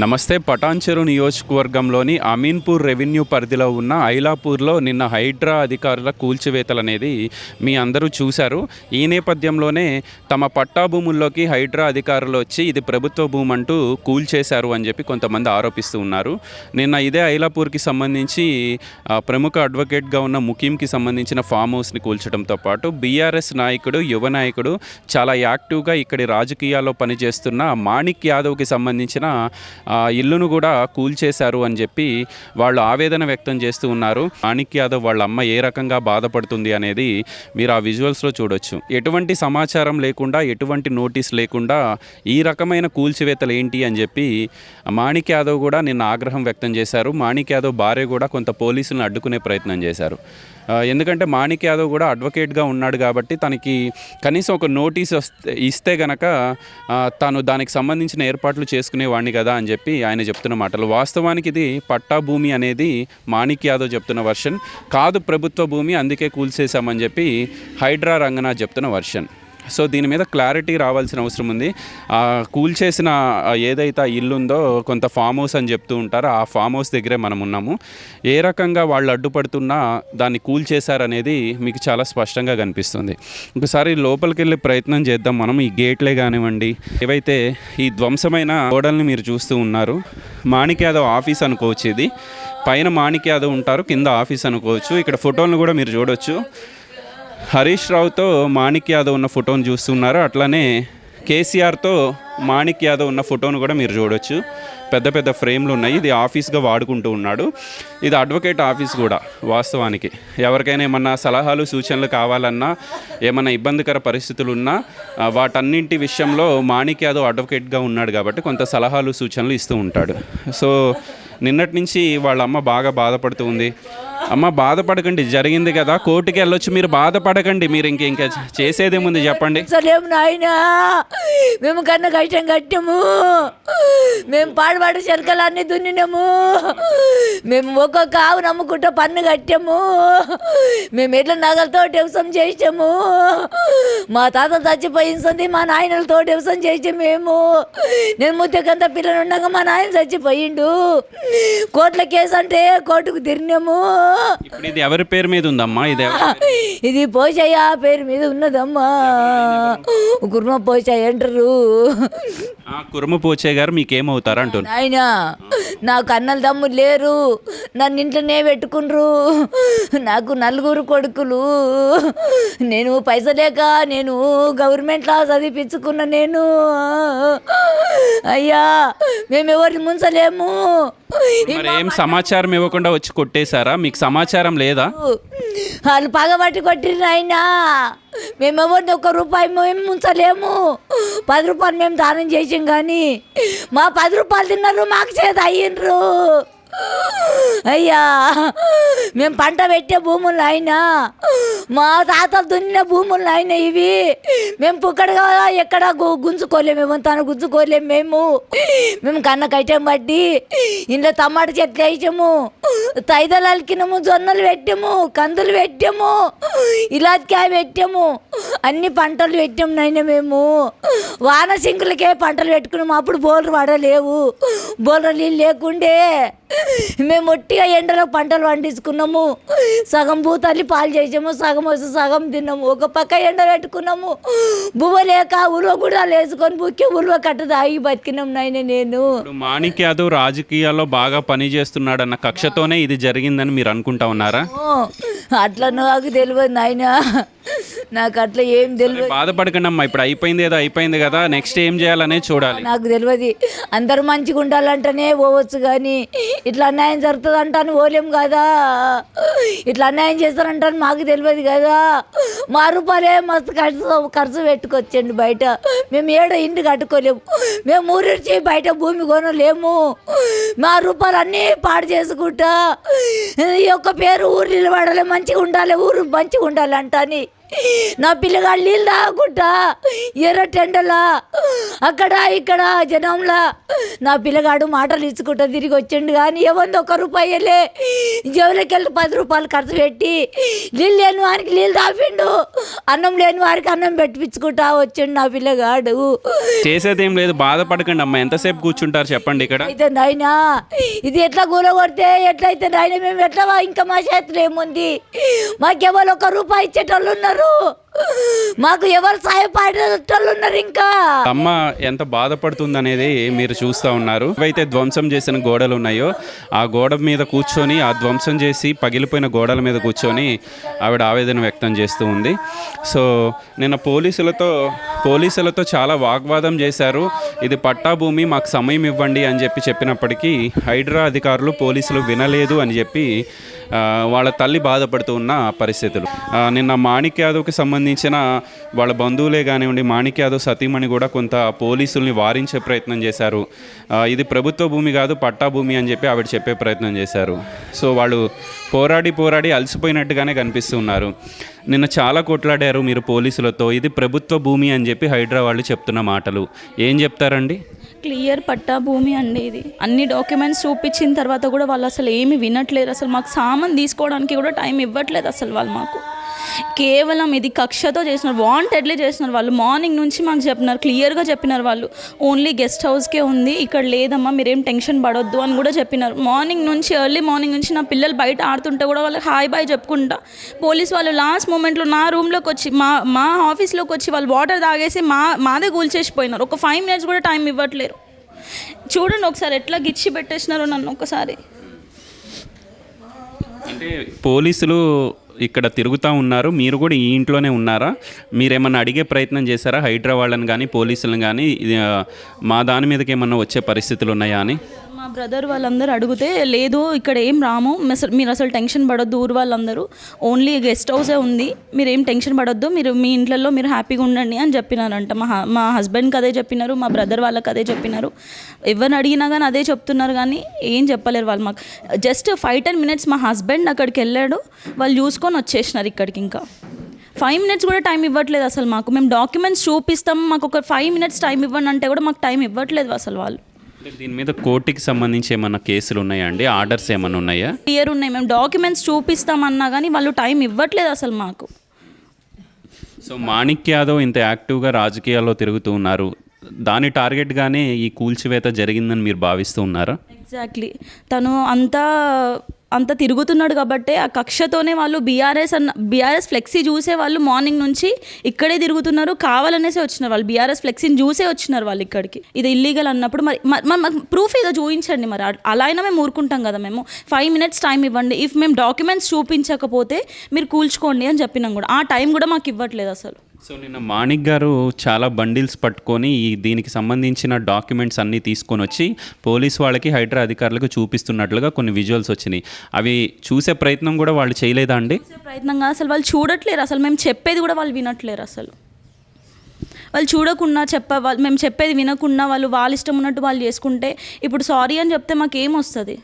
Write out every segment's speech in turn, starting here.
నమస్తే. పటాన్చెరు నియోజకవర్గంలోని అమీన్పూర్ రెవెన్యూ పరిధిలో ఉన్న ఐలాపూర్లో నిన్న హైడ్రా అధికారుల కూల్చివేతలు అనేది మీ అందరూ చూశారు. ఈ నేపథ్యంలోనే తమ పట్టా భూముల్లోకి హైడ్రా అధికారులు వచ్చి ఇది ప్రభుత్వ భూమి అంటూ కూల్చేశారు అని చెప్పి కొంతమంది ఆరోపిస్తూ ఉన్నారు. నిన్న ఇదే ఐలాపూర్కి సంబంధించి ప్రముఖ అడ్వకేట్గా ఉన్న ముకీంకి సంబంధించిన ఫామ్ హౌస్ని కూల్చడంతో పాటు బీఆర్ఎస్ నాయకుడు, యువ నాయకుడు, చాలా యాక్టివ్గా ఇక్కడి రాజకీయాల్లో పనిచేస్తున్న మాణిక్ యాదవ్కి సంబంధించిన ఇల్లును కూడా కూల్చేశారు అని చెప్పి వాళ్ళు ఆవేదన వ్యక్తం చేస్తూ ఉన్నారు. మాణిక్ యాదవ్ వాళ్ళ అమ్మ ఏ రకంగా బాధపడుతుంది అనేది మీరు ఆ విజువల్స్లో చూడొచ్చు. ఎటువంటి సమాచారం లేకుండా, ఎటువంటి నోటీస్ లేకుండా ఈ రకమైన కూల్చివేతలు ఏంటి అని చెప్పి మాణిక్ యాదవ్ కూడా నిన్న ఆగ్రహం వ్యక్తం చేశారు. మాణిక్ యాదవ్ భార్య కూడా కొంత పోలీసులను అడ్డుకునే ప్రయత్నం చేశారు. ఎందుకంటే మాణిక్ యాదవ్ కూడా అడ్వకేట్గా ఉన్నాడు కాబట్టి తనకి కనీసం ఒక నోటీస్ ఇస్తే గనక తాను దానికి సంబంధించిన ఏర్పాట్లు చేసుకునేవాడిని కదా అని చెప్పి ఆయన చెప్తున్న మాటలు. వాస్తవానికి ఇది పట్టా భూమి అనేది మాణిక్ యాదవ్ చెప్తున్న వర్షన్ కాదు, ప్రభుత్వ భూమి, అందుకే కూల్చేశామని చెప్పి హైడ్రా రంగనాథ్ చెప్తున్న వర్షన్. సో దీని మీద క్లారిటీ రావాల్సిన అవసరం ఉంది. కూల్చేసిన ఏదైతే ఇల్లు ఉందో కొంత ఫామ్ హౌస్ అని చెప్తూ ఉంటారో ఆ ఫామ్ హౌస్ దగ్గరే మనం ఉన్నాము. ఏ రకంగా వాళ్ళు అడ్డుపడుతున్నా దాన్ని కూల్చేశారనేది మీకు చాలా స్పష్టంగా కనిపిస్తుంది. ఒకసారి లోపలికి వెళ్ళే ప్రయత్నం చేద్దాం మనం. ఈ గేట్లే కానివ్వండి, ఏవైతే ఈ ధ్వంసమైన గోడల్ని మీరు చూస్తూ ఉన్నారు, మాణిక్ యాదవ్ ఆఫీస్ అనుకోవచ్చు. ఇది పైన మాణిక్ యాదవ్ ఉంటారు, కింద ఆఫీస్ అనుకోవచ్చు. ఇక్కడ ఫోటోలను కూడా మీరు చూడవచ్చు. హరీష్ రావుతో మాణిక్ యాదవ్ ఉన్న ఫోటోను చూస్తున్నారు. అట్లానే కేసీఆర్తో మాణిక్ యాదవ్ ఉన్న ఫోటోను కూడా మీరు చూడవచ్చు. పెద్ద పెద్ద ఫ్రేమ్లు ఉన్నాయి. ఇది ఆఫీస్గా వాడుకుంటూ ఉన్నాడు. ఇది అడ్వకేట్ ఆఫీస్ కూడా. వాస్తవానికి ఎవరికైనా ఏమన్నా సలహాలు, సూచనలు కావాలన్నా, ఏమన్నా ఇబ్బందికర పరిస్థితులు ఉన్నా వాటన్నింటి విషయంలో మాణిక్ యాదవ్ అడ్వకేట్గా ఉన్నాడు కాబట్టి కొంత సలహాలు, సూచనలు ఇస్తూ ఉంటాడు. సో నిన్నటి నుంచి వాళ్ళ అమ్మ బాగా బాధపడుతూ ఉంది. అమ్మ బాధపడకండి, జరిగింది కదా, కోర్టుకి వెళ్ళొచ్చు, మీరు బాధపడకండి. మీరు ఇంకా చేసేదేముంది చెప్పండి. సరేం నాయనా, మేము కన్నా కష్టం కట్టాము, మేము పాడుపాడు చెరకలన్నీ దున్నినాము, మేము ఒక్కొక్క ఆవు నమ్ముకుంటూ పన్ను కట్టాము, మేము ఎట్లా నగలతో వ్యవసాయం చేసాము, మా తాత చచ్చిపోయింది, మా నాయనలతో వ్యవసాయం చేసాము. నేను ముద్దకంత పిల్లలు ఉండగా మా నాయన చచ్చిపోయిండు. కోర్టుల కేసు అంటే కోర్టుకు తిరిగినాము. ఇప్పుడు ఇది ఎవరి పేరు మీద ఉందమ్మా? ఇది పోషయ్య పేరు మీద ఉన్నదమ్మా. కుర్మ పోషయ్య అంటారు. కుర్మ పోచయ్య గారు మీకేమవుతారు అంటారు. ఆయన నాకు అన్నల తమ్ముడు లేరు, నన్ను ఇంట్లోనే పెట్టుకుండ్రు. నాకు 4 కొడుకులు. నేను పైసలేక నేను గవర్నమెంట్లో చదివిపించుకున్నా. నేను అయ్యా మేము ఎవరిని ముంచలేము. ఏం సమాచారం ఇవ్వకుండా వచ్చి కొట్టేశారా? మీకు సమాచారం లేదా? వాళ్ళు పగబట్టి కొట్టిన ఆయన. మేము ఎవరిని 1 రూపాయి మేము ముంచలేము. 10 రూపాయలు మేము దానం చేసాం, కానీ మా 10 రూపాయలు తిన్నారు, మాకు చేత అయ్యిండ్రు. అయ్యా మేము పంట పెట్టే భూములు అయినా, మా తాతలు దున్నిన భూములు అయినా ఇవి. మేము పుక్కడగా ఎక్కడ గుంజుకోలేము, తను గుంజుకోలేము. మేము కన్న కట్టం బట్టి ఇంట్లో టమాటా చెట్లు వేసాము, తైదలు అలికినాము, జొన్నలు పెట్టాము, కందులు పెట్టాము, ఇలాకాయ పెట్టాము, అన్ని పంటలు పెట్టాము నాయన. మేము వాన సింకులకే పంటలు పెట్టుకున్నాము. అప్పుడు బోర్లు పడలేవు, బోర్లు నీళ్ళు లేకుండే మేము ఒట్టిగా ఎండలో పంటలు పండించుకున్నాము. సగం భూతాన్ని పాలు చేసాము, సగం వచ్చి సగం తిన్నాము. ఒక పక్క ఎండ పెట్టుకున్నాము. బువ్వ లేక ఉలువ కూడా వేసుకొని బుక్కి ఉలువ కట్ట తాగి బతికినాం నాయన. నేను మాణిక్ యాదవ్ రాజకీయాల్లో బాగా పని చేస్తున్నాడన్న కక్షతోనే ఇది జరిగిందని మీరు అనుకుంటా ఉన్నారా? అట్లా నాకు తెలియదు నాయన, నాకు అట్లా ఏం తెలియదు. బాధపడకండి అమ్మా, ఇప్పుడు అయిపోయింది ఏదో అయిపోయింది కదా, నెక్స్ట్ ఏం చేయాలనేది చూడాలి. నాకు తెలియదు. అందరూ మంచిగా ఉండాలంటేనే పోవచ్చు, కానీ ఇట్లా అన్యాయం జరుగుతుంది అంటాను పోలేం కదా. ఇట్లా అన్యాయం చేస్తారంటాను మాకు తెలియదు కదా. మా రూపాయలే మస్తు ఖర్చు పెట్టుకొచ్చండి బయట. మేము ఇంటి కట్టుకోలేము. మేము ఊరిడ్చి బయట భూమి కొనలేము. మా రూపాయలు అన్నీ పాడు చేసుకుంటా ఈ ఒక్క పేరు ఊరు నిలబడాలి, మంచిగా ఉండాలి, ఊరు మంచిగా ఉండాలి అంటాని నా పిల్లగాడు నీళ్ళు తాగకుండా ఎర్ర టెండలా అక్కడ ఇక్కడ జనంలా నా పిల్లగాడు మాటలు ఇచ్చుకుంటా తిరిగి వచ్చిండు. కానీ ఏముంది, ₹1 జేబులోకి వెళ్ళి ₹10 ఖర్చు పెట్టి నీళ్ళు లేని వారికి నీళ్ళు తాపిండు, అన్నం లేని వారికి అన్నం పెట్టించుకుంటా వచ్చిండు నా పిల్లగాడు. చేసేదేం లేదు, బాధపడకండి అమ్మా. ఎంతసేపు కూర్చుంటారు చెప్పండి ఇక్కడ? అయితే నాయనా ఇది ఎట్లా కూలగొడితే ఎట్లయితే నాయన మేము ఎట్లా, ఇంకా మా చేతులు ఏముంది, మాకెవరు ₹1 ఇచ్చేటోళ్ళు ఉన్నారు, మాకు ఎవరు సహాయపడేటోళ్ళు ఉన్నారు. ఇంకా అమ్మ ఎంత బాధపడుతుంది అనేది మీరు చూస్తూ ఉన్నారు. ఏవైతే ధ్వంసం చేసిన గోడలు ఉన్నాయో ఆ గోడ మీద కూర్చొని, ఆ ధ్వంసం చేసి పగిలిపోయిన గోడల మీద కూర్చొని ఆవిడ ఆవేదన వ్యక్తం చేస్తూ ఉంది. సో నిన్న పోలీసులతో చాలా వాగ్వాదం చేశారు. ఇది పట్టా భూమి, మాకు సమయం ఇవ్వండి అని చెప్పినప్పటికీ హైడ్రా అధికారులు పోలీసులు వినలేదు అని చెప్పి వాళ్ళ తల్లి బాధపడుతూ ఉన్న పరిస్థితులు. నిన్న మాణిక్ యాదవ్కి సంబంధించిన వాళ్ళ బంధువులే కానివ్వండి, మాణిక్ యాదవ్ సతీమణి కూడా కొంత పోలీసుల్ని వారించే ప్రయత్నం చేశారు. ఇది ప్రభుత్వ భూమి కాదు, పట్టా భూమి అని చెప్పి ఆవిడ చెప్పే ప్రయత్నం చేశారు. సో వాళ్ళు పోరాడి అలసిపోయినట్టుగానే కనిపిస్తూ ఉన్నారు. నిన్న చాలా కొట్లాడారు మీరు పోలీసులతో. ఇది ప్రభుత్వ భూమి అని చెప్పి హైడ్రా వాళ్ళు చెప్తున్న మాటలు ఏం చెప్తారండి? క్లియర్ పట్టా భూమి అండి ఇది. అన్ని డాక్యుమెంట్స్ చూపించిన తర్వాత కూడా వాళ్ళు అసలు ఏమి వినట్లేదు. అసలు మాకు సామాన్ తీసుకోవడానికి కూడా టైం ఇవ్వట్లేదు అసలు వాళ్ళు మాకు. కేవలం ఇది కక్షతో చేసినారు, వాంటెడ్లీ చేసినారు. వాళ్ళు మార్నింగ్ నుంచి మాకు చెప్పినారు, క్లియర్గా చెప్పినారు. వాళ్ళు ఓన్లీ గెస్ట్ హౌస్కే ఉంది, ఇక్కడ లేదమ్మా, మీరేం టెన్షన్ పడొద్దు అని కూడా చెప్పినారు. మార్నింగ్ నుంచి, ఎర్లీ మార్నింగ్ నుంచి నా పిల్లలు బయట ఆడుతుంటే కూడా వాళ్ళకి హాయ్ బాయ్ చెప్పుకుంటా పోలీస్ వాళ్ళు లాస్ట్ మూమెంట్లో నా రూమ్లోకి వచ్చి, మా ఆఫీస్లోకి వచ్చి వాళ్ళు వాటర్ తాగేసి మాదే కూల్చేసిపోయినారు. ఒక 5 minutes కూడా టైం ఇవ్వట్లేరు. చూడండి ఒకసారి ఎట్లా గిచ్చి పెట్టేసినారో నన్ను ఒకసారి. అంటే పోలీసులు ఇక్కడ తిరుగుతూ ఉన్నారు, మీరు కూడా ఈ ఇంట్లోనే ఉన్నారా? మీరేమన్నా అడిగే ప్రయత్నం చేశారా హైడ్రా వాళ్ళని కానీ పోలీసులను కానీ, మా దాని మీదకి ఏమన్నా వచ్చే పరిస్థితులు ఉన్నాయా అని? మా బ్రదర్ వాళ్ళందరూ అడిగితే లేదు ఇక్కడ ఏం రాము, మీరు అసలు టెన్షన్ పడొద్దు, ఊరు వాళ్ళందరూ ఓన్లీ గెస్ట్ హౌసే ఉంది, మీరు ఏం టెన్షన్ పడొద్దు, మీరు మీ ఇంట్లో మీరు హ్యాపీగా ఉండండి అని చెప్పినారంట. మా హస్బెండ్కి అదే చెప్పినారు, మా బ్రదర్ వాళ్ళకి అదే చెప్పినారు. ఎవరిని అడిగినా కానీ అదే చెప్తున్నారు, కానీ ఏం చెప్పలేరు వాళ్ళు మాకు. జస్ట్ 5-10 minutes మా హస్బెండ్ అక్కడికి వెళ్ళాడు, వాళ్ళు చూసుకొని వచ్చేసినారు ఇక్కడికి. ఇంకా 5 minutes కూడా టైం ఇవ్వట్లేదు అసలు మాకు. మేము డాక్యుమెంట్స్ చూపిస్తాం, మాకు ఒక 5 minutes టైం ఇవ్వండి అంటే కూడా మాకు టైం ఇవ్వట్లేదు అసలు వాళ్ళు. దీని మీద కోర్టుకి సంబంధించి ఏమన్నా కేసులు ఉన్నాయా అండి? ఆర్డర్స్ ఏమన్నా ఉన్నాయా? క్లియర్ ఉన్నాయి, మేము డాక్యుమెంట్స్ చూపిస్తామన్నా కానీ వాళ్ళు టైం ఇవ్వట్లేదు అసలు మాకు. సో మాణిక్ యాదవ్ ఇంత యాక్టివ్గా రాజకీయాల్లో తిరుగుతూ ఉన్నారు, దాని టార్గెట్గానే ఈ కూల్చివేత జరిగిందని మీరు భావిస్తూ ఉన్నారా? ఎగ్జాక్ట్లీ, తను అంత తిరుగుతున్నాడు కాబట్టి ఆ కక్షతోనే వాళ్ళు బీఆర్ఎస్ ఫ్లెక్సీ చూసే వాళ్ళు మార్నింగ్ నుంచి ఇక్కడే తిరుగుతున్నారు, కావాలనేసే వచ్చినారు వాళ్ళు. బీఆర్ఎస్ ఫ్లెక్సీని చూసే వచ్చినారు వాళ్ళు ఇక్కడికి. ఇది ఇల్లీగల్ అన్నప్పుడు మరి ప్రూఫ్ ఏదో చూపించండి. మరి అలా అయినా మేము ఊరుకుంటాం కదా. మేము 5 minutes టైం ఇవ్వండి, ఇఫ్ మేము డాక్యుమెంట్స్ చూపించకపోతే మీరు కూల్చుకోండి అని చెప్పినాం కూడా. ఆ టైం కూడా మాకు ఇవ్వట్లేదు అసలు. సో నిన్న మాణిక్ గారు చాలా బండిల్స్ పట్టుకొని దీనికి సంబంధించిన డాక్యుమెంట్స్ అన్నీ తీసుకొని వచ్చి పోలీస్ వాళ్ళకి హైడ్రా అధికారులకు చూపిస్తున్నట్లుగా కొన్ని విజువల్స్ వచ్చినాయి. అవి చూసే ప్రయత్నం కూడా వాళ్ళు చేయలేదా అండి? ప్రయత్నంగా అసలు వాళ్ళు చూడట్లేరు, అసలు మేము చెప్పేది కూడా వాళ్ళు వినట్లేరు. అసలు వాళ్ళు చూడకుండా మేము చెప్పేది వినకుండా వాళ్ళ ఇష్టం ఉన్నట్టు వాళ్ళు చేసుకుంటే ఇప్పుడు సారీ అని చెప్తే మాకేం వస్తుంది?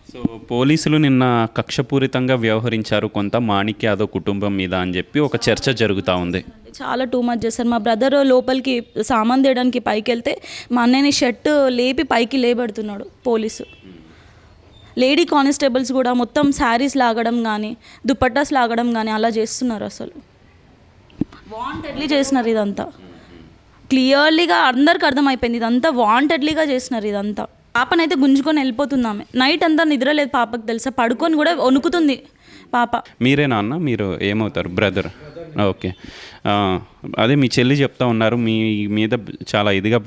సో పోలీసులు నిన్న కక్షపూరితంగా వ్యవహరించారు కొంత మాణిక్ యాదవ్ కుటుంబం మీద అని చెప్పి ఒక చర్చ జరుగుతూ ఉంది. చాలా టూ మచ్ చేస్తారు. మా బ్రదర్ లోపలికి సామాన్ తీయడానికి పైకి వెళ్తే మా అన్నయ్యని షర్ట్ లేపి పైకి లేబెడుతున్నాడు పోలీసు. లేడీ కానిస్టేబుల్స్ కూడా మొత్తం శారీస్ లాగడం కానీ దుపట్టాస్ లాగడం కానీ అలా చేస్తున్నారు. అసలు వాంటెడ్లీ చేసినారు ఇదంతా. క్లియర్లీగా అందరికి అర్థమైపోయింది, ఇదంతా వాంటెడ్లీగా చేసినారు ఇదంతా. పాపనైతే గుంజుకొని వెళ్ళిపోతున్నామే. నైట్ అంతా నిద్ర లేదు పాపకు, తెలుసా, పడుకొని కూడా వణుకుతుంది పాప. మీరేనా అన్న? మీరు ఏమవుతారు? బ్రదర్. ఓకే, అదే మీ చెల్లి చెప్తా ఉన్నారు మీ మీద చాలా ఇదిగా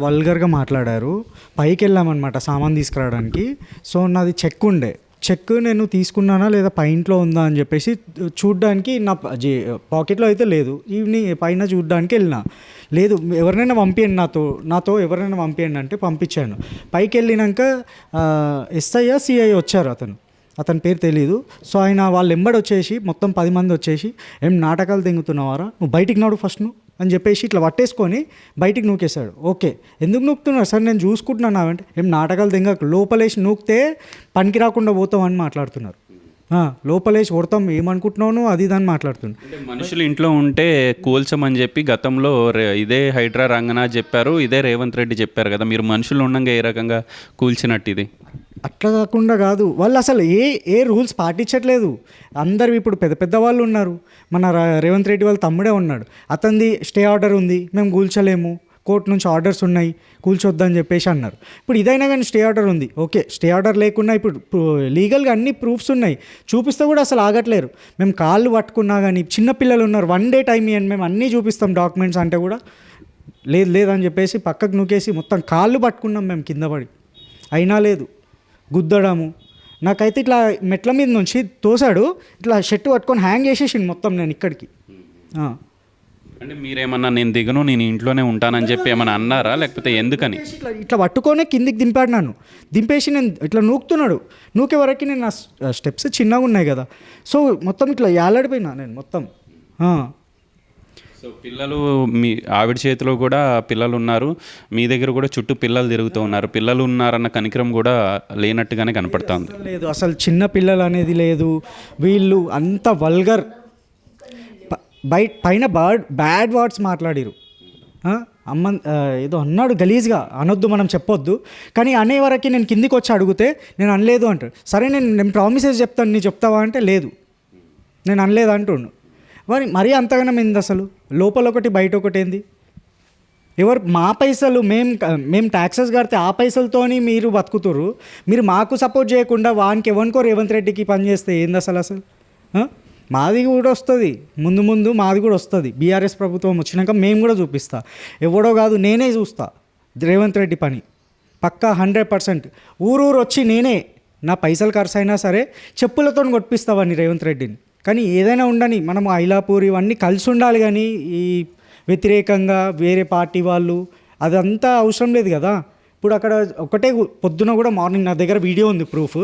వల్గర్గా మాట్లాడారు. పైకి వెళ్ళామన్నమాట సామాన్ తీసుకురావడానికి. సో నాది చెక్ నేను తీసుకున్నానా లేదా పైంట్లో ఉందా అని చెప్పేసి చూడ్డానికి నా పాకెట్లో అయితే లేదు. ఈవినింగ్ పైన చూడ్డానికి వెళ్ళినా, లేదు ఎవరినైనా పంపించండి, నాతో ఎవరైనా పంపించండి అంటే పంపించాను. పైకి వెళ్ళినాక సిఐ వచ్చారు, అతని పేరు తెలీదు. సో ఆయన వాళ్ళు ఎంబడి వచ్చేసి మొత్తం 10 మంది వచ్చేసి, ఏం నాటకాలు తెంగుతున్నావారా, నువ్వు బయటికి నాడు ఫస్ట్ నువ్వు అని చెప్పేసి ఇట్లా పట్టేసుకొని బయటికి నూకేశాడు. ఓకే, ఎందుకు నూకుతున్నావు సార్, నేను చూసుకుంటున్నాను అంటే, ఏం నాటకాలు తెంగ లోపలేసి నూకితే పనికి రాకుండా పోతావు అని మాట్లాడుతున్నారు. లోపలేసి కొడతాం, ఏమనుకుంటున్నావు అది దాన్ని మాట్లాడుతుంది. అంటే మనుషులు ఇంట్లో ఉంటే కూల్చమని చెప్పి గతంలో ఇదే హైడ్రా రంగనాథ్ చెప్పారు, ఇదే రేవంత్ రెడ్డి చెప్పారు కదా, మీరు మనుషులు ఉండగా ఏ రకంగా కూల్చినట్టు ఇది? అట్లా కాకుండా కాదు, వాళ్ళు అసలు ఏ రూల్స్ పాటించట్లేదు. అందరు ఇప్పుడు పెద్ద పెద్ద వాళ్ళు ఉన్నారు, మన రేవంత్ రెడ్డి వాళ్ళ తమ్ముడే ఉన్నాడు, అతనిది స్టే ఆర్డర్ ఉంది, మేము కూల్చలేము, కోర్టు నుంచి ఆర్డర్స్ ఉన్నాయి, కూల్చొద్దని చెప్పేసి అన్నారు. ఇప్పుడు ఇదైనా కానీ స్టే ఆర్డర్ ఉంది, ఓకే. స్టే ఆర్డర్ లేకున్నా ఇప్పుడు లీగల్గా అన్ని ప్రూఫ్స్ ఉన్నాయి, చూపిస్తే కూడా అసలు ఆగట్లేరు. మేము కాళ్ళు పట్టుకున్నా కానీ, చిన్నపిల్లలు ఉన్నారు, 1 day టైం ఇవ్వండి, మేము అన్నీ చూపిస్తాం డాక్యుమెంట్స్ అంటే కూడా లేదని చెప్పేసి పక్కకు నూకేసి మొత్తం కాళ్ళు పట్టుకున్నాం మేము కింద పడి, అయినా లేదు. గుద్దడము, నాకైతే ఇట్లా మెట్ల మీద నుంచి తోసాడు, ఇట్లా షర్ట్ పట్టుకొని హ్యాంగ్ చేసేసిండు మొత్తం నేను ఇక్కడికి. అంటే మీరేమన్నా నేను దిగను, నేను ఇంట్లోనే ఉంటానని చెప్పి ఏమన్నా అన్నారా, లేకపోతే ఎందుకని? ఇట్లా పట్టుకొనే కిందికి దింపాడు నన్ను, దింపేసి నేను ఇట్లా నూకుతున్నాడు, నూకే వరకు నేను నా స్టెప్స్ చిన్నగా ఉన్నాయి కదా, సో మొత్తం ఇట్లా యాలాడిపోయినా నేను మొత్తం. సో పిల్లలు, మీ ఆవిడ చేతిలో కూడా పిల్లలు ఉన్నారు, మీ దగ్గర కూడా చుట్టూ పిల్లలు తిరుగుతూ ఉన్నారు, పిల్లలు ఉన్నారన్న కనికరం కూడా లేనట్టుగానే కనపడుతుంది. లేదు, అసలు చిన్న పిల్లలు అనేది లేదు, వీళ్ళు అంత వల్గర్ పైన బ్యాడ్ వర్డ్స్ మాట్లాడిరు. అమ్మ ఏదో అన్నాడు గలీజ్గా, అనొద్దు మనం చెప్పొద్దు, కానీ అనే వరకు నేను కిందికి వచ్చి అడిగితే నేను అనలేదు అంటాడు. సరే నేను ప్రామిసెస్ చెప్తాను, నీ చెప్తావా అంటే లేదు, నేను అనలేదు అంటుండు. మరీ అంతగానే ఏంది అసలు, లోపల ఒకటి బయట ఒకటి ఏంది? ఎవరు మా పైసలు మేము ట్యాక్సెస్ కడితే ఆ పైసలతోని మీరు బతుకుతురు, మీరు మాకు సపోర్ట్ చేయకుండా వానికి ఎవరికో రేవంత్ రెడ్డికి పని చేస్తే ఏంది అసలు? మాది కూడా వస్తుంది, ముందు మాది కూడా వస్తుంది. బీఆర్ఎస్ ప్రభుత్వం వచ్చినాక మేము కూడా చూపిస్తా, ఎవడో కాదు నేనే చూస్తా రేవంత్ రెడ్డి పని పక్కా 100%. ఊరు వచ్చి నేనే నా పైసలు ఖర్చు అయినా సరే చెప్పులతో కొట్టిస్తావని రేవంత్ రెడ్డిని. కానీ ఏదైనా ఉండని, మనం ఐలాపూర్ ఇవన్నీ కలిసి ఉండాలి, కానీ ఈ వ్యతిరేకంగా వేరే పార్టీ వాళ్ళు అదంతా అవసరం లేదు కదా. ఇప్పుడు అక్కడ ఒకటే పొద్దున కూడా మార్నింగ్ నా దగ్గర వీడియో ఉంది ప్రూఫ్,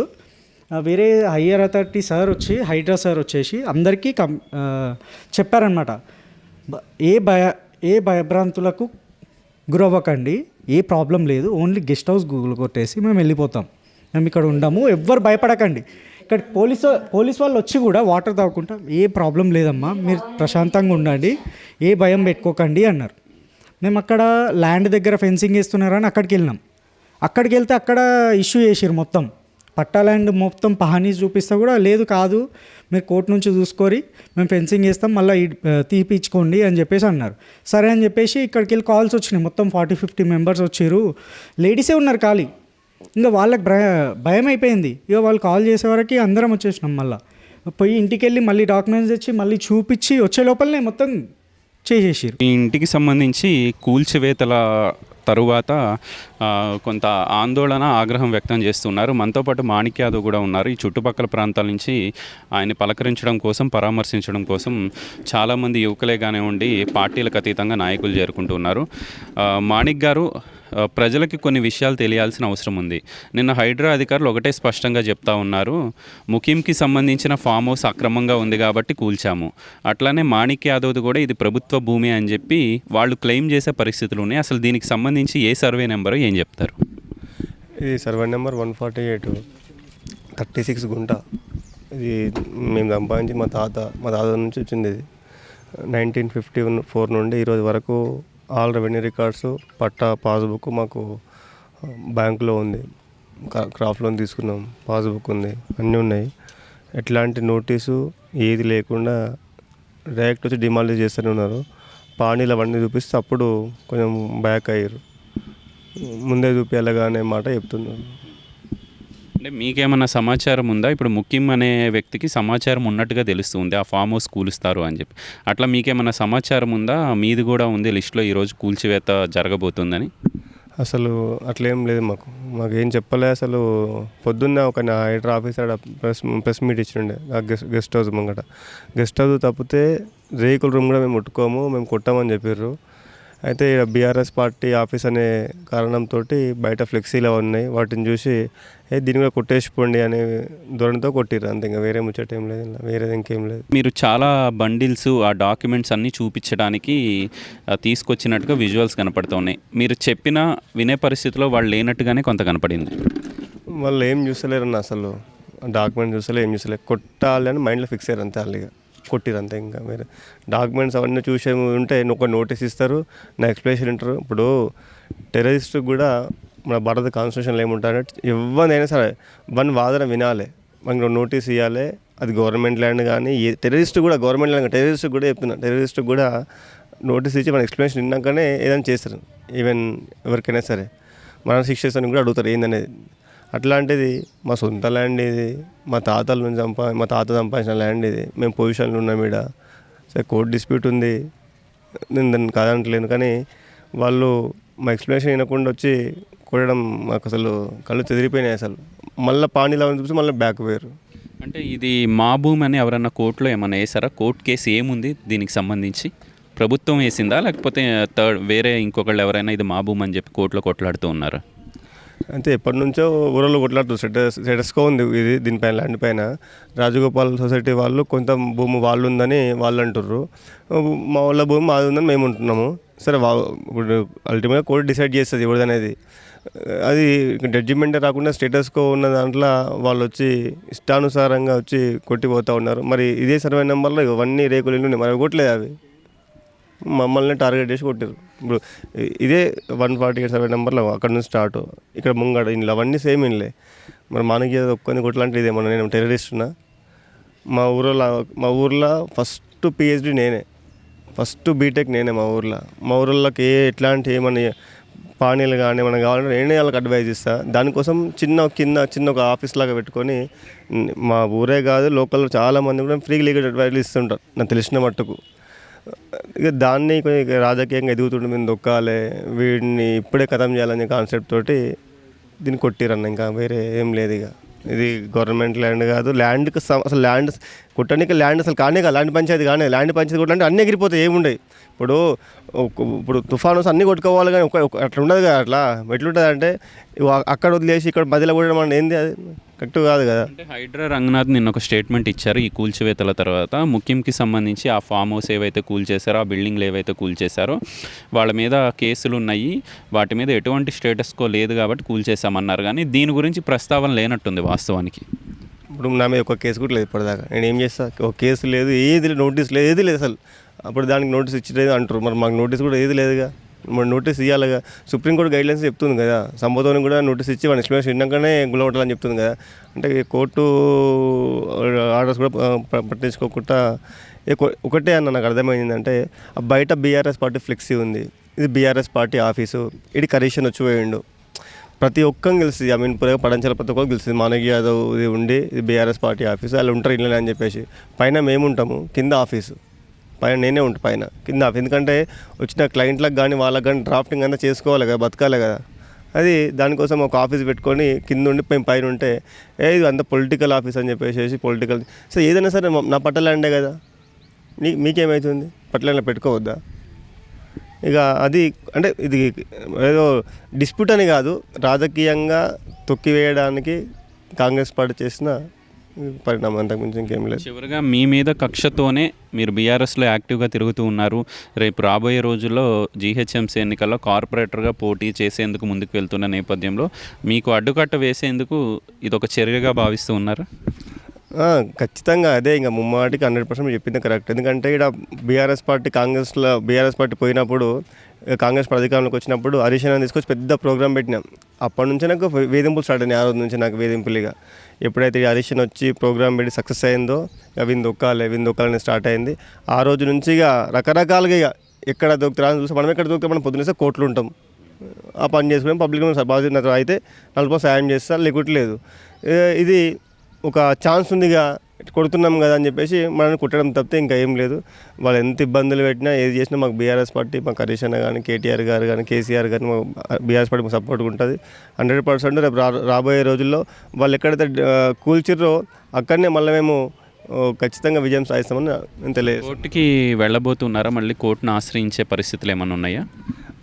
వేరే హయ్యర్ అథారిటీ సార్ వచ్చి, హైడ్రా సార్ వచ్చేసి అందరికీ చెప్పారనమాట, ఏ భయభ్రాంతులకు గురవ్వకండి, ఏ ప్రాబ్లం లేదు, ఓన్లీ గెస్ట్ హౌస్ గూగుల్ కొట్టేసి మేము వెళ్ళిపోతాం, మేము ఇక్కడ ఉండము, ఎవ్వరు భయపడకండి. ఇక్కడ పోలీస్ వాళ్ళు వచ్చి కూడా వాటర్ తాగుకుంటా, ఏ ప్రాబ్లం లేదమ్మా, మీరు ప్రశాంతంగా ఉండండి, ఏ భయం పెట్టుకోకండి అన్నారు. మేము అక్కడ ల్యాండ్ దగ్గర ఫెన్సింగ్ వేస్తున్నారని అక్కడికి వెళ్ళినాం. అక్కడికి వెళ్తే అక్కడ ఇష్యూ చేసిరు, మొత్తం పట్టా ల్యాండ్ మొత్తం పహానీస్ చూపిస్తే కూడా లేదు, కాదు మీరు కోర్టు నుంచి చూసుకొని మేము ఫెన్సింగ్ వేస్తాం, మళ్ళీ తీపిచ్చుకోండి అని చెప్పేసి అన్నారు. సరే అని చెప్పేసి ఇక్కడికి వెళ్ళి కాల్స్ వచ్చినాయి, మొత్తం 40-50 మెంబర్స్ వచ్చారు, లేడీసే ఉన్నారు ఖాళీ. ఇంకా వాళ్ళకి భయం అయిపోయింది, ఇక వాళ్ళు కాల్ చేసేవరకు అందరం వచ్చేసినాం. మళ్ళీ పోయి ఇంటికి వెళ్ళి మళ్ళీ డాక్యుమెంట్స్ తెచ్చి మళ్ళీ చూపించి వచ్చే లోపలనే మొత్తం చేసేసారు. ఈ ఇంటికి సంబంధించి కూల్చివేతల తరువాత కొంత ఆందోళన, ఆగ్రహం వ్యక్తం చేస్తున్నారు. మనతో పాటు మాణిక్ యాదవ్ కూడా ఉన్నారు. ఈ చుట్టుపక్కల ప్రాంతాల నుంచి ఆయన పలకరించడం కోసం, పరామర్శించడం కోసం చాలామంది యువకులే కానివ్వండి, పార్టీలకు అతీతంగా నాయకులు చేరుకుంటున్నారు. మాణిక్ గారు, ప్రజలకి కొన్ని విషయాలు తెలియాల్సిన అవసరం ఉంది. నిన్న హైడ్రా అధికారులు ఒకటే స్పష్టంగా చెప్తా ఉన్నారు, ముఖీంకి సంబంధించిన ఫామ్ హౌస్ అక్రమంగా ఉంది కాబట్టి కూల్చాము. అట్లానే మాణిక్ యాదవ్ది కూడా ఇది ప్రభుత్వ భూమి అని చెప్పి వాళ్ళు క్లెయిమ్ చేసే పరిస్థితులు ఉన్నాయి. అసలు దీనికి సంబంధించి ఏ సర్వే నెంబరు ఏం చెప్తారు? ఇది సర్వే నెంబర్ 148, 36 గుంట. ఇది మేము సంపాదించి మా తాత నుంచి వచ్చింది. ఇది 1954 నుండి ఈరోజు వరకు ఆల్ రెవెన్యూ రికార్డ్స్, పట్టా, పాస్బుక్ మాకు బ్యాంకులో ఉంది. క్రాప్ లోన్ తీసుకున్నాం, పాస్బుక్ ఉంది, అన్నీ ఉన్నాయి. ఎట్లాంటి నోటీసు ఏది లేకుండా డైరెక్ట్ వచ్చి డిమాలిష్ చేస్తూనే ఉన్నారు. పానీలు అవన్నీ చూపిస్తే అప్పుడు కొంచెం బ్యాక్ అయ్యారు, ముందే చూపించాలగానే మాట చెప్తున్నారు. అంటే మీకేమన్నా సమాచారం ఉందా? ఇప్పుడు ముఖ్యం అనే వ్యక్తికి సమాచారం ఉన్నట్టుగా తెలుస్తుంది ఆ ఫామ్ హౌస్ కూలుస్తారు అని చెప్పి, అట్లా మీకేమన్నా సమాచారం ఉందా? మీది కూడా ఉంది లిస్టులో ఈరోజు కూల్చివేత జరగబోతుందని? అసలు అట్లేం లేదు, మాకేం చెప్పలే. అసలు పొద్దున్న ఒక హైడ్రా ఆఫీసర్ ప్రెస్ మీట్ ఇచ్చిండే గెస్ట్ హౌస్ ముంగట. గెస్ట్ హౌస్ తప్పితే రేకుల రూమ్ కూడా మేము ముట్టుకోము, మేము కొట్టామని చెప్పారు. అయితే బీఆర్ఎస్ పార్టీ ఆఫీస్ అనే కారణంతో బయట ఫ్లెక్సీలు ఉన్నాయి, వాటిని చూసి దీన్ని కూడా కొట్టేసిపోండి అనే ధోరణితో కొట్టిర్రు అంతే, ఇంకా వేరే ముచ్చట ఏం లేదు, వేరేది ఇంకేం లేదు. మీరు చాలా బండిల్స్, ఆ డాక్యుమెంట్స్ అన్నీ చూపించడానికి తీసుకొచ్చినట్టుగా విజువల్స్ కనపడుతున్నాయి. మీరు చెప్పినా వినే పరిస్థితిలో వాళ్ళు లేనట్టుగానే కొంత కనపడింది. వాళ్ళు ఏం చూస్తలేరన్న, అసలు డాక్యుమెంట్స్ చూస్తలే ఏం చూస్తలే, కొట్టాలని మైండ్లో ఫిక్స్ అయ్యారు అంతే. వాళ్ళు కొట్టిరు అంతే. ఇంకా మీరు డాక్యుమెంట్స్ అవన్నీ చూసే ఉంటే ఒక నోటీస్ ఇస్తారు, నా ఎక్స్ప్లెనేషన్ వింటారు. ఇప్పుడు టెర్రరిస్ట్ కూడా మన భారత కాన్స్టిట్యూషన్లో ఏముంటారంటే ఎవరినైనా సరే వన్ వాదన వినాలి, మనకు నోటీస్ ఇవ్వాలి. అది గవర్నమెంట్ ల్యాండ్ కానీ టెర్రరిస్ట్ కూడా గవర్నమెంట్ ల్యాండ్ టెర్రరిస్ట్ కూడా చెప్తున్నా, టెర్రరిస్ట్ కూడా నోటీస్ ఇచ్చి మన ఎక్స్ప్లెనేషన్ విన్నాకనే ఏదైనా చేస్తారు. ఈవెన్ ఎవరికైనా సరే మన శిక్షిస్తాను కూడా అడుగుతారు ఏందనేది. అట్లాంటిది మా సొంత ల్యాండ్ ఇది, మా తాతల నుంచి మా తాత సంపాదించిన ల్యాండ్ ఇది, మేము పొజిషన్లో ఉన్నాం ఇక్కడ. సరే కోర్టు డిస్ప్యూట్ ఉంది, నేను దాన్ని కాదంటలేను, కానీ వాళ్ళు మా ఎక్స్ప్లెనేషన్ వినకుండా వచ్చి కొట్టడం మాకు అసలు కళ్ళు చెదిరిపోయినాయి. అసలు మళ్ళీ పానీలో చూసి మళ్ళీ బ్యాక్ పోయారు. అంటే ఇది మా భూమి అని ఎవరన్నా కోర్టులో ఏమన్నా వేసారా? కోర్టు కేసు ఏముంది దీనికి సంబంధించి? ప్రభుత్వం వేసిందా లేకపోతే వేరే ఇంకొకళ్ళు ఎవరైనా ఇది మా భూమి అని చెప్పి కోర్టులో కొట్లాడుతూ ఉన్నారా? అంటే ఎప్పటి నుంచో ఊళ్ళో కొట్లాడుతూ స్టేటస్కో ఉంది ఇది, దీనిపైన ల్యాండ్ పైన. రాజగోపాల్ సొసైటీ వాళ్ళు కొంత భూమి వాళ్ళు ఉందని వాళ్ళు అంటుర్రు, మా వాళ్ళ భూమి మాది ఉందని మేము ఉంటున్నాము. సరే ఇప్పుడు అల్టిమేట్గా కోర్టు డిసైడ్ చేస్తుంది ఎవరిదనేది. అది జడ్జిమెంటే రాకుండా స్టేటస్కో ఉన్న దాంట్లో వాళ్ళు వచ్చి ఇష్టానుసారంగా వచ్చి కొట్టిపోతూ ఉన్నారు. మరి ఇదే సర్వే నెంబర్లో ఇవన్నీ రేకులు ఉన్నాయి, మరి కొట్టలేదు అవి, మమ్మల్ని టార్గెట్ చేసి కొట్టారు. ఇప్పుడు ఇదే 148 సర్వే నెంబర్లో అక్కడ నుంచి స్టార్ట్, ఇక్కడ ముంగడ ఇంట్లో అవన్నీ సేమ్ ఇండ్లే. మరి మనకి ఒక్కొని కొట్లాంటి ఇదేమన్నా నేను టెర్రరిస్టున్నా? మా ఊర్లో ఫస్ట్ పిహెచ్డి నేనే, ఫస్ట్ బీటెక్ నేనే మా ఊర్లోకి ఎట్లాంటి ఏమన్నా పానీలు కానీ ఏమైనా కావాలంటే నేనే వాళ్ళకి అడ్వైజ్ ఇస్తాను. దానికోసం చిన్న ఒక ఆఫీస్ లాగా పెట్టుకొని మా ఊరే కాదు లోకల్లో చాలామంది కూడా ఫ్రీ లీగల్ అడ్వైజులు ఇస్తుంటారు నాకు తెలిసిన మట్టుకు. ఇక దాన్ని కొంచెం రాజకీయంగా ఎదుగుతుండే మీద దొక్కాలి, వీడిని ఇప్పుడే ఖతం చేయాలనే కాన్సెప్ట్ తోటి దీన్ని కొట్టిరన్న, ఇంకా వేరే ఏం లేదు. ఇక ఇది గవర్నమెంట్ ల్యాండ్ కాదు, ల్యాండ్కి అసలు ల్యాండ్ కొట్టడానికి ల్యాండ్ అసలు కానీ కాదు, ల్యాండ్ పంచాయతీ కానీ. ల్యాండ్ పంచాయతీ కొట్టాలంటే అన్నీ ఎగిరిపోతాయి, ఏముండవు. ఇప్పుడు తుఫాను వస్తే అన్నీ కొట్టుకోవాలి, కానీ అట్లా ఉండదు కదా. అట్లా ఎట్లుంటుంది అంటే అక్కడ వదిలేసి ఇక్కడ మధ్యలో కొట్టడం అంటే ఏంది, అది కరెక్ట్ కాదు కదా. అంటే హైడ్రా రంగనాథ్ నిన్న ఒక స్టేట్మెంట్ ఇచ్చారు ఈ కూల్చివేతల తర్వాత. ముఖ్యంకి సంబంధించి ఆ ఫామ్ హౌస్ ఏవైతే కూల్చేశారో, ఆ బిల్డింగ్లు ఏవైతే కూల్చేశారో వాళ్ళ మీద కేసులు ఉన్నాయి, వాటి మీద ఎటువంటి స్టేటస్కో లేదు కాబట్టి కూల్చేశామన్నారు. కానీ దీని గురించి ప్రస్తావన లేనట్టుంది వాస్తవానికి. ఇప్పుడు నా మీద ఒక కేసు కూడా లేదు ఇప్పటిదాకా. నేను ఏం చేస్తా, ఒక కేసు లేదు, ఏది లేదు, నోటీస్ లేదు, ఏది లేదు అసలు. అప్పుడు దానికి నోటీస్ ఇచ్చలేదు అంటారు, మరి మాకు నోటీస్ కూడా ఏది లేదుగా. మరి నోటీస్ ఇవ్వాలిగా. సుప్రీంకోర్టు గైడ్లైన్స్ చెప్తుంది కదా, సంబోధన కూడా నోటీస్ ఇచ్చి మన ఎక్స్ప్లెనేషన్ విన్నాకనే గుల్లగొట్టాలని చెప్తుంది కదా. అంటే కోర్టు ఆర్డర్స్ కూడా పట్టించుకోకుండా ఒకటే అన్న నాకు అర్థమైందంటే, బయట బీఆర్ఎస్ పార్టీ ఫ్లెక్సీ ఉంది, ఇది బీఆర్ఎస్ పార్టీ ఆఫీసు, ఇది కరీషన్ వచ్చి పోయిండు. ప్రతి ఒక్కరిని గెలుస్తుంది, అమీన్పూర్ పడంచల ప్రతి ఒక్కరు గెలుస్తుంది. మానవ్ యాదవ్ ఇది ఉండి ఇది బీఆర్ఎస్ పార్టీ ఆఫీసు, వాళ్ళు ఉంటారు ఇళ్ళని అని చెప్పేసి. పైన మేము ఉంటాము, కింద ఆఫీసు, పైన నేనే ఉంటాను, పైన కింద ఆఫీస్. ఎందుకంటే వచ్చిన క్లయింట్లకు కానీ వాళ్ళకి కానీ డ్రాఫ్టింగ్ అంతా చేసుకోవాలి కదా, బతకాలి కదా. అది దానికోసం ఒక ఆఫీస్ పెట్టుకొని కింద ఉండి మేము పైన ఉంటే ఇది అంత పొలిటికల్ ఆఫీస్ అని చెప్పేసి పొలిటికల్. సో ఏదైనా సరే నా పట్ట ల్యాండే కదా, మీకేమవుతుంది, పట్ట ల్యాండ్లో పెట్టుకోవద్దా? ఇక అది అంటే ఇది ఏదో డిస్ప్యూట్ అని కాదు, రాజకీయంగా తొక్కివేయడానికి కాంగ్రెస్ పార్టీ చేసిన పరిణామం, అంతకుమించి ఇంకేం లేదు. చివరిగా మీ మీద కక్షతోనే మీరు బీఆర్ఎస్లో యాక్టివ్గా తిరుగుతూ ఉన్నారు. రేపు రాబోయే రోజుల్లో జీహెచ్ఎంసీ ఎన్నికల్లో కార్పొరేటర్గా పోటీ చేసేందుకు ముందుకు వెళ్తున్న నేపథ్యంలో మీకు అడ్డుకట్ట వేసేందుకు ఇది ఒక చర్యగా భావిస్తూ ఉన్నారు? ఖచ్చితంగా అదే, ఇంకా ముమ్మాటికి 100% చెప్పింది కరెక్ట్. ఎందుకంటే ఇక్కడ బీఆర్ఎస్ పార్టీ పోయినప్పుడు, కాంగ్రెస్ అధికారంలోకి వచ్చినప్పుడు హరీష్ అన్న తీసుకొచ్చి పెద్ద ప్రోగ్రామ్ పెట్టినాం. అప్పటి నుంచి నాకు వేధింపులు స్టార్ట్ అయినాయి. ఆ రోజు నుంచి నాకు వేధింపులుగా ఎప్పుడైతే హరీష్ అన్న వచ్చి ప్రోగ్రామ్ పెట్టి సక్సెస్ అయిందో, ఇక విందొక్కాలని స్టార్ట్ అయింది. ఆ రోజు నుంచి ఇక రకరకాలుగా ఇక ఎక్కడ దొరుకుతారా అని చూసి మనం ఎక్కడ దొరుకుతాం, మనం పొద్దున్నేస్తే కోట్లు ఉంటాం, ఆ పని చేసుకుని పబ్లిక్ బాధ్యత అయితే 40 సాయం చేస్తారు, లేకుట్లేదు. ఇది ఒక ఛాన్స్ ఉందిగా, కొడుతున్నాం కదా అని చెప్పేసి మనల్ని కుట్టడం తప్పితే ఇంకా ఏం లేదు. వాళ్ళు ఎంత ఇబ్బందులు పెట్టినా ఏది చేసినా మాకు బీఆర్ఎస్ పార్టీ, మాకు హరీష్ అన్న కానీ, కేటీఆర్ గారు కానీ, కేసీఆర్ కానీ, బీఆర్ఎస్ పార్టీ మాకు సపోర్ట్గా ఉంటుంది 100%. రేపు రాబోయే రోజుల్లో వాళ్ళు ఎక్కడైతే కూల్చిర్రో అక్కడనే మళ్ళీ మేము ఖచ్చితంగా విజయం సాధిస్తామని నేను తెలియదు. కోర్టుకి వెళ్ళబోతున్నారా? మళ్ళీ కోర్టును ఆశ్రయించే పరిస్థితులు ఏమైనా ఉన్నాయా?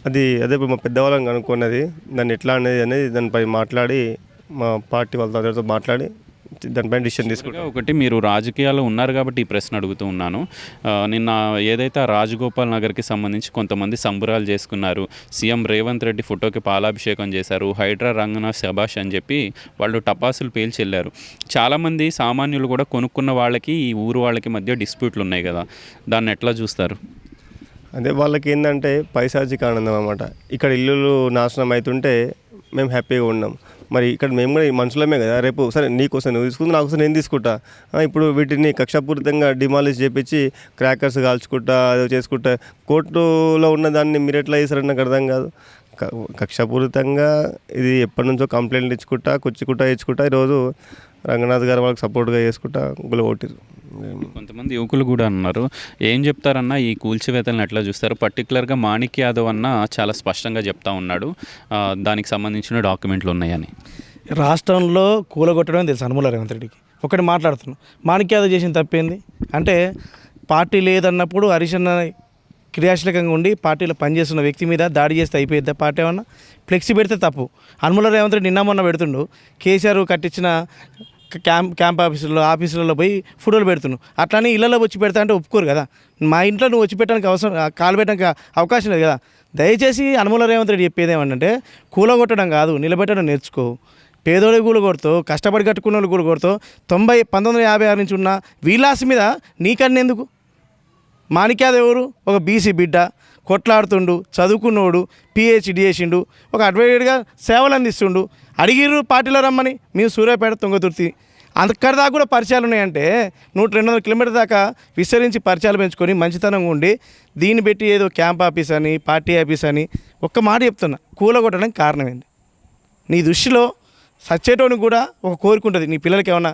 అదే ఇప్పుడు మా పెద్దవాళ్ళని కనుక్కున్నది, దాన్ని ఎట్లా అనేది దానిపై మాట్లాడి మా పార్టీ వాళ్ళతో మాట్లాడి దానిపైన డిసిషన్ తీసుకుంటాం. ఒకటి మీరు రాజకీయాల్లో ఉన్నారు కాబట్టి ఈ ప్రశ్న అడుగుతూ ఉన్నాను. నిన్న ఏదైతే ఆ రాజగోపాల్ నగర్కి సంబంధించి కొంతమంది సంబురాలు చేసుకున్నారు, సీఎం రేవంత్ రెడ్డి ఫోటోకి పాలాభిషేకం చేశారు, హైడ్రా రంగన శబాష్ అని చెప్పి వాళ్ళు టపాసులు పేల్చి వెళ్ళారు. చాలామంది సామాన్యులు కూడా కొనుక్కున్న వాళ్ళకి ఈ ఊరు వాళ్ళకి మధ్య డిస్ప్యూట్లు ఉన్నాయి కదా, దాన్ని ఎట్లా చూస్తారు? అదే వాళ్ళకి ఏంటంటే పైశాచిక ఆనందం అన్నమాట. ఇక్కడ ఇల్లులు నాశనం అవుతుంటే మేము హ్యాపీగా ఉన్నాం. మరి ఇక్కడ మేము కూడా మనుషులమే కదా, రేపు సరే నీకోసం నువ్వు తీసుకుంటా, నాకోసం నేను తీసుకుంటా. ఇప్పుడు వీటిని కక్షపూరితంగా డిమాలిష్ చేపించి క్రాకర్స్ కాల్చుకుంటా అది చేసుకుంటా కోర్టులో ఉన్న దాన్ని మీరు ఎట్లా చేశారని నాకు అర్థం కాదు. కక్షపూరితంగా ఇది ఎప్పటి నుంచో కంప్లైంట్లు ఇచ్చుకుంటా ఈరోజు రంగనాథ్ గారు వాళ్ళకి సపోర్ట్గా చేసుకుంటా గులగొట్టారు. కొంతమంది యువకులు కూడా అన్నారు. ఏం చెప్తారన్నా ఈ కూల్చివేతలను ఎట్లా చూస్తారు? పర్టికులర్గా మాణిక్ యాదవ్ అన్న చాలా స్పష్టంగా చెప్తా ఉన్నాడు, దానికి సంబంధించిన డాక్యుమెంట్లు ఉన్నాయని. రాష్ట్రంలో కూలగొట్టడం తెలుసు అనుమల రేవంత్ రెడ్డికి. ఒకటి మాట్లాడుతున్నాం, మాణిక్ యాదవ్ చేసిన తప్పేంది అంటే పార్టీ లేదన్నప్పుడు హరీష్ అన్న క్రియాశీలకంగా ఉండి పార్టీలో పనిచేస్తున్న వ్యక్తి మీద దాడి చేస్తే అయిపోయిద్దా? పార్టీ ఏమన్నా ఫ్లెక్సీ పెడితే తప్పు. అనుమల రేవంత్ రెడ్డి నిన్న మొన్న పెడుతుండు, కేసీఆర్ కట్టించిన క్యాంప్ ఆఫీసులలో పోయి ఫోటోలు పెడుతున్నావు. అట్లానే ఇళ్ళలో వచ్చి పెడతా అంటే ఒప్పుకోరు కదా. మా ఇంట్లో నువ్వు వచ్చి పెట్టడానికి కాలు పెట్టడానికి అవకాశం లేదు కదా. దయచేసి అనుమల రేవంత్ రెడ్డి చెప్పేది ఏమంటే కూలగొట్టడం కాదు, నిలబెట్టడం నేర్చుకో. పేదోళ్ళు కూలగొడతావు, కష్టపడి కట్టుకున్న వాళ్ళు కూలగొడతావు. 1956 నుంచి ఉన్న వీలాస్ మీద నీకన్నెందుకు? మాణిక్ యాదవ్ ఎవరు? ఒక బీసీ బిడ్డ, కొట్లాడుతుండు, చదువుకున్నోడు, పిహెచ్డి చేసిండు, ఒక అడ్వకేట్గా సేవలు అందిస్తుండు. అడిగిర్రు పార్టీలో రమ్మని, మేము సూర్యాపేట తుంగతుర్తి అక్కడి దాకా కూడా పరిచయాలు ఉన్నాయంటే 100-200 కిలోమీటర్ దాకా విస్తరించి పరిచయాలు పెంచుకొని మంచితనంగా ఉండి దీన్ని పెట్టి ఏదో క్యాంప్ ఆఫీస్ అని పార్టీ ఆఫీస్ అని ఒక్క మాట చెప్తున్నా, కూలగొట్టడానికి కారణం ఏంది? నీ దృష్టిలో సచ్చేటోనికి కూడా ఒక కోరిక ఉంటుంది, నీ పిల్లలకి ఏమన్నా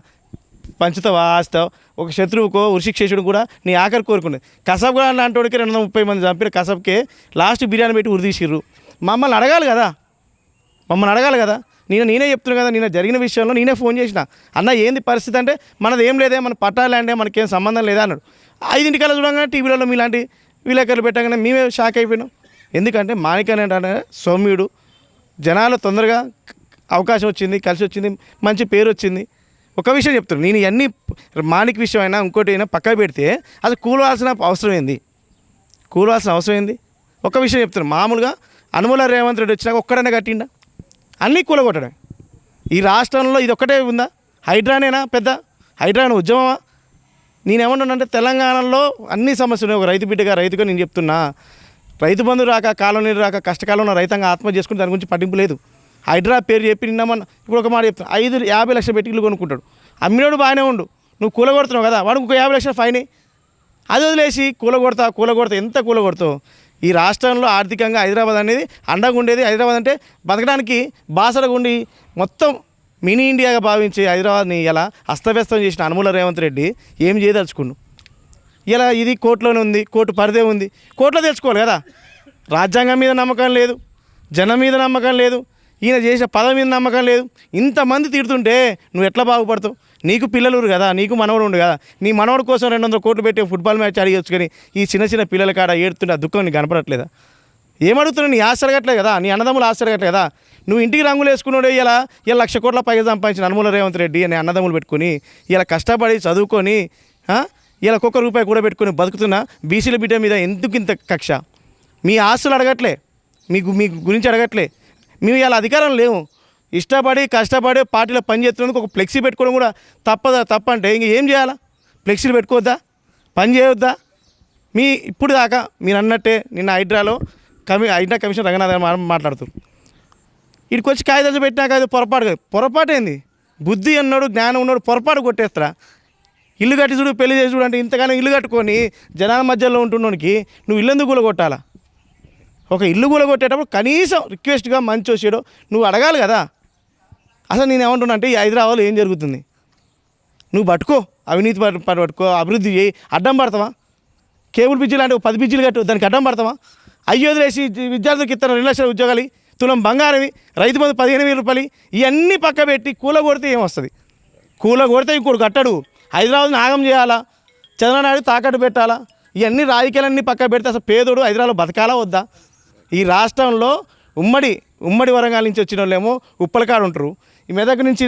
పంచుతావా ఆస్తావు, ఒక శత్రువుకో ఉరిశిక్షేషుడు కూడా నీ ఆఖరి కోరుకుంటుంది. కసబ్ కూడా లాంటి 230 మంది చంపిన కసబ్కే లాస్ట్ బిర్యానీ పెట్టి ఉరిదీసిర్రు. మమ్మల్ని అడగాలి కదా. నేనే చెప్తున్నాను కదా, నేను జరిగిన విషయంలో నేనే ఫోన్ చేసిన, అన్న ఏంది పరిస్థితి అంటే మనది ఏం లేదే, మన పట్టాలంటే మనకేం సంబంధం లేదా అన్నాడు. 5 చూడగానే టీవీలలో మీలాంటి విలేకరులు పెట్టగానే మేమే షాక్ అయిపోయినాం. ఎందుకంటే మాణిక్ అంటే సౌమ్యుడు, జనాలు తొందరగా అవకాశం వచ్చింది, కలిసి వచ్చింది, మంచి పేరు వచ్చింది. ఒక విషయం చెప్తున్నాను, నేను ఇవన్నీ మాణిక్ విషయం అయినా ఇంకోటి అయినా పక్కన పెడితే అది కూలవాల్సిన అవసరం ఏంది? ఒక విషయం చెప్తున్నాను, మామూలుగా అనుమల రేవంత్ రెడ్డి వచ్చినాక ఒక్కడనే కట్టిండా? అన్నీ కూలగొట్టడం. ఈ రాష్ట్రంలో ఇది ఒక్కటే ఉందా? హైడ్రానేనా పెద్ద హైడ్రానే ఉద్యమమా? నేనేమన్నానంటే తెలంగాణలో అన్ని సమస్యలు, ఒక రైతు బిడ్డగా రైతుగా నేను చెప్తున్నా, రైతు బంధు రాక, కాలం నీరు రాక, కష్టకాలంలో రైతాంగం ఆత్మహత్య చేసుకుని దాని గురించి పట్టింపు లేదు. హైడ్రా పేరు చెప్పి నిన్నమన్న ఇప్పుడు ఒక మాట చెప్తాను, 50 లక్షలు పెట్టి ఇల్లు కొనుక్కుంటాడు, అమ్మినోడు బాగానే ఉండు, నువ్వు కూలగొడుతున్నావు కదా, వాడు ఇంకో 50 లక్షలు ఫైన్. అది వదిలేసి కూలగొడతా ఎంత కూలగొడతావు? ఈ రాష్ట్రంలో ఆర్థికంగా హైదరాబాద్ అనేది అండగా ఉండేది. హైదరాబాద్ అంటే బతకడానికి బాసడగా ఉండి మొత్తం మినీ ఇండియాగా భావించి హైదరాబాద్ని ఇలా అస్తవ్యస్తం చేసిన అనుమల రేవంత్ రెడ్డి ఏం చేయదలుచుకున్నాడు? ఇలా ఇది కోర్టులోనే ఉంది, కోర్టు పరిధే ఉంది, కోర్టులో తెచ్చుకోవాలి కదా. రాజ్యాంగం మీద నమ్మకం లేదు, జనం మీద నమ్మకం లేదు, ఈయన చేసిన పదవి మీద నమ్మకం లేదు. ఇంతమంది తిడుతుంటే నువ్వు ఎట్లా బాగుపడతావు? నీకు పిల్లలు కదా, నీకు మనవడు ఉండు కదా, నీ మనవడు కోసం 200 కోట్లు పెట్టి ఫుట్బాల్ మ్యాచ్ అడిగొచ్చు, కానీ ఈ చిన్న పిల్లల కాడ ఏడుతుంటే ఆ దుఃఖం నీకు కనపడట్లేదా? ఏమడుగుతున్నావు? నీ ఆశ అడగట్లేదు కదా, నీ అన్నదమ్ములు ఆశ అడగట్లేదు కదా. నువ్వు ఇంటికి రంగులు వేసుకున్నాడే ఇలా 1,00,000 కోట్ల పైగా సంపాదించిన అనుమల రేవంత్ రెడ్డి అనే అన్నదమ్ములు పెట్టుకుని ఇలా కష్టపడి చదువుకొని ఇలా ఒక్కొక్క రూపాయి కూడా పెట్టుకుని బతుకుతున్న బీసీల బిడ్డ మీద ఎందుకు ఇంత కక్ష? మీ ఆస్తులు అడగట్లే, మీ గురించి అడగట్లే. మేము ఇలా అధికారం లేవు, ఇష్టపడి కష్టపడి పార్టీలో పనిచేస్తున్నందుకు ఒక ఫ్లెక్సీ పెట్టుకోవడం కూడా తప్పంటే ఇంక ఏం చేయాలా? ఫ్లెక్సీలు పెట్టుకోవద్దా? పని చేయవద్దా? ఇప్పుడు దాకా మీరు అన్నట్టే నిన్న హైడ్రా కమిషన్ రంగనాథ్ గారు మాట్లాడుతారు, ఇక్కడికి వచ్చి కాగితాలు పెట్టినాక అది పొరపాటు ఏంది? బుద్ధి అన్నాడు, జ్ఞానం ఉన్నాడు, పొరపాటు కొట్టేస్తారా? ఇల్లు కట్టి చూడు, పెళ్లి చేసి చూడు అంటే ఇంతగానో ఇల్లు కట్టుకొని జనాల మధ్యలో ఉంటున్నోనికి నువ్వు ఇల్లు ఎందుకు కూలగొట్టాలా? ఒక ఇల్లు కూలగొట్టేటప్పుడు కనీసం రిక్వెస్ట్గా మంచి వచ్చాడో నువ్వు అడగాలి కదా. అసలు నేను ఏమంటున్నా అంటే ఈ హైదరాబాద్లో ఏం జరుగుతుంది? నువ్వు పట్టుకో, అవినీతి పట్టుకో, అభివృద్ధి చేయి, అడ్డం పడతావా? కేబుల్ బ్రిడ్జిలు అంటే 10 బ్రిడ్జిలు కట్టు, దానికి అడ్డం పడతావా? వదిలేసి విద్యార్థులకు ఇస్తాను 2 లక్షల ఉద్యోగాలు, తులం బంగారవి, రైతు బంధు 15,000 రూపాయలు, ఇవన్నీ పక్క పెట్టి కూలగొడితే ఏమొస్తుంది? కూలగొడితే ఇంకోటి కట్టడు, హైదరాబాద్ని ఆగం చేయాలా, చంద్రనాయుడు తాకట్టు పెట్టాలా, ఇవన్నీ రాజకీయాలన్నీ పక్క పెడితే అసలు పేదోడు హైదరాబాద్లో బతకాలా వద్దా? ఈ రాష్ట్రంలో ఉమ్మడి వరంగల్ నుంచి వచ్చిన వాళ్ళేమో ఉప్పలకాడు ఉంటారు, ఈ మెదక్ నుంచి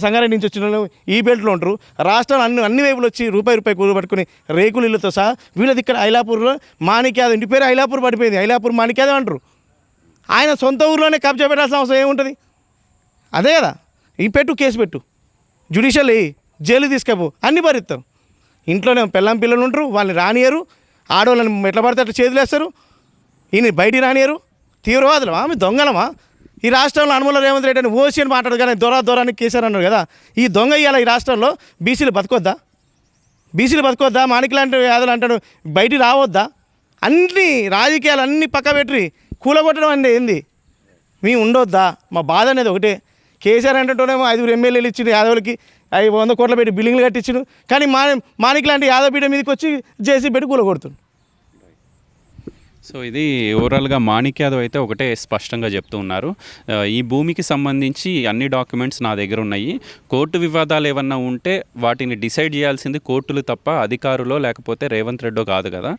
సంగారెడ్డి నుంచి వచ్చిన వాళ్ళు ఈ బెల్ట్లో ఉంటారు. రాష్ట్రం అన్ని వైపులు వచ్చి రూపాయి కూలి పట్టుకుని రేకులు ఇళ్ళతో సహా వీళ్ళది ఇక్కడ ఐలాపూర్లో మాణిక్యాదవ్ ఇంటి పేరు ఐలాపూర్ పడిపోయింది. ఐలాపూర్ మాణిక్యాదవ్ అంటారు. ఆయన సొంత ఊర్లోనే కబ్జా పెట్టాల్సిన అవసరం ఏముంటుంది? అదే కదా. ఈ కేసు పెట్టు, జ్యుడిషియల్ జైలు తీసుకపో, అన్నీ భరిస్తాం. ఇంట్లోనే పిల్లలు ఉంటారు, వాళ్ళని రానియరు. ఆడవాళ్ళని ఎట్లా పడితే అట్లా చేతులు వేస్తారు. ఈయన బయటికి రానియరు. తీవ్రవాదులమా మీ దొంగలమా? ఈ రాష్ట్రంలో అనుమల రేవంత్ రెడ్డి అని ఓసి అని మాట్లాడు కానీ దొరాని కేసీఆర్ అన్నారు కదా. ఈ దొంగ ఇవాళ ఈ రాష్ట్రంలో బీసీలు బతుకొద్దా? మాణిక్ లాంటి యాదలు అంటాడు బయటికి రావద్దా? అన్ని రాజకీయాలు అన్నీ పక్క పెట్టి కూలగొట్టడం అంటే ఏంది? మేము ఉండొద్దా? మా బాధ అనేది ఒకటే. కేసీఆర్ అంటేనేమో 5 ఎమ్మెల్యేలు ఇచ్చిండు యాదవులకి, 100 కోట్ల పెట్టి బిల్డింగ్లు కట్టించిండు. కానీ మాణిక్ లాంటి యాదవ్ బిడ్డ మీదకి వచ్చి జేసీ పెట్టి కూలగొడుతుంది. సో ఇది ఓవరాల్గా మాణిక్ యాదవ్ అయితే ఒకటే స్పష్టంగా చెప్తూ ఉన్నారు. ఈ భూమికి సంబంధించి అన్ని డాక్యుమెంట్స్ నా దగ్గర ఉన్నాయి. కోర్టు వివాదాలు ఏమన్నా ఉంటే వాటిని డిసైడ్ చేయాల్సింది కోర్టులు తప్ప అధికారులో లేకపోతే రేవంత్ రెడ్డో కాదు కదా.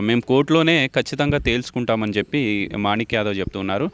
మేము కోర్టులోనే ఖచ్చితంగా తేల్చుకుంటామని చెప్పి మాణిక్ యాదవ్ చెప్తున్నారు.